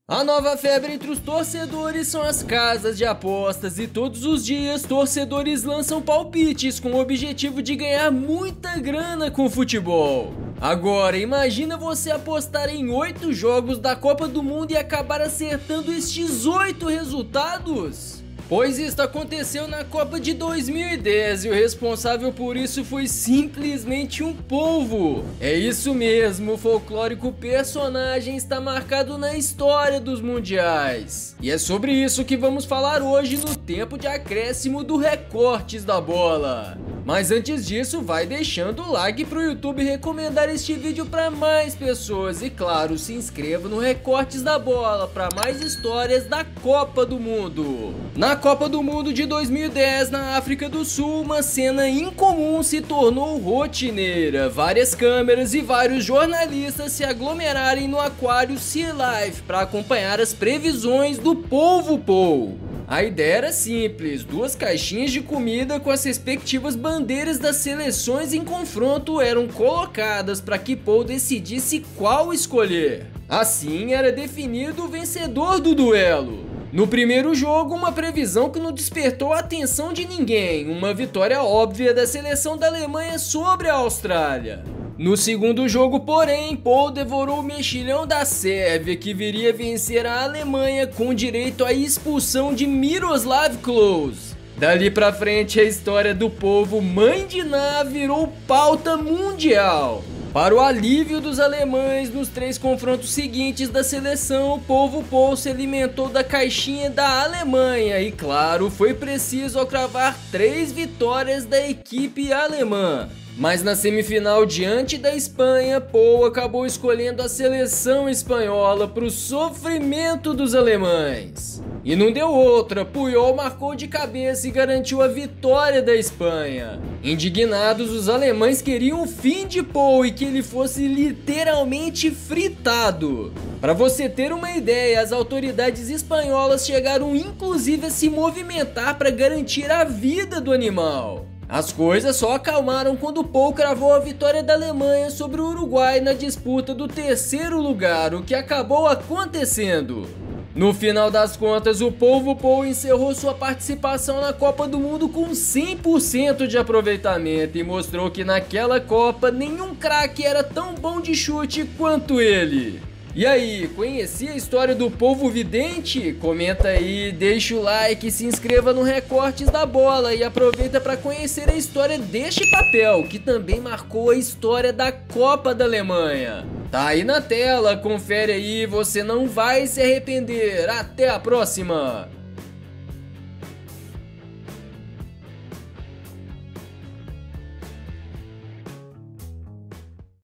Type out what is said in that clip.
A nova febre entre os torcedores são as casas de apostas e todos os dias torcedores lançam palpites com o objetivo de ganhar muita grana com o futebol. Agora, imagina você apostar em 8 jogos da Copa do Mundo e acabar acertando estes 8 resultados? Pois isso aconteceu na Copa de 2010 e o responsável por isso foi simplesmente um polvo. É isso mesmo, o folclórico personagem está marcado na história dos mundiais. E é sobre isso que vamos falar hoje no tempo de acréscimo do Recortes da Bola. Mas antes disso, vai deixando o like pro YouTube recomendar este vídeo para mais pessoas e claro, se inscreva no Recortes da Bola para mais histórias da Copa do Mundo. Na Copa do Mundo de 2010, na África do Sul, uma cena incomum se tornou rotineira. Várias câmeras e vários jornalistas se aglomerarem no aquário Sea Life para acompanhar as previsões do polvo Paul. A ideia era simples, 2 caixinhas de comida com as respectivas bandeiras das seleções em confronto eram colocadas para que Paul decidisse qual escolher. Assim era definido o vencedor do duelo. No primeiro jogo, uma previsão que não despertou a atenção de ninguém, uma vitória óbvia da seleção da Alemanha sobre a Austrália. No segundo jogo, porém, Paul devorou o mexilhão da Sérvia, que viria vencer a Alemanha com direito à expulsão de Miroslav Klose. Dali pra frente, a história do povo Mãe de Ná virou pauta mundial. Para o alívio dos alemães, nos 3 confrontos seguintes da seleção, o povo Paul se alimentou da caixinha da Alemanha e, claro, foi preciso cravar 3 vitórias da equipe alemã. Mas na semifinal diante da Espanha, Paul acabou escolhendo a seleção espanhola para o sofrimento dos alemães. E não deu outra, Puyol marcou de cabeça e garantiu a vitória da Espanha. Indignados, os alemães queriam o fim de Paul e que ele fosse literalmente fritado. Para você ter uma ideia, as autoridades espanholas chegaram inclusive a se movimentar para garantir a vida do animal. As coisas só acalmaram quando Paul cravou a vitória da Alemanha sobre o Uruguai na disputa do 3º lugar, o que acabou acontecendo. No final das contas, o polvo Paul encerrou sua participação na Copa do Mundo com 100% de aproveitamento e mostrou que naquela Copa nenhum craque era tão bom de chute quanto ele. E aí, conhecia a história do polvo vidente? Comenta aí, deixa o like, se inscreva no Recortes da Bola e aproveita para conhecer a história deste papel, que também marcou a história da Copa da Alemanha. Tá aí na tela, confere aí, você não vai se arrepender. Até a próxima!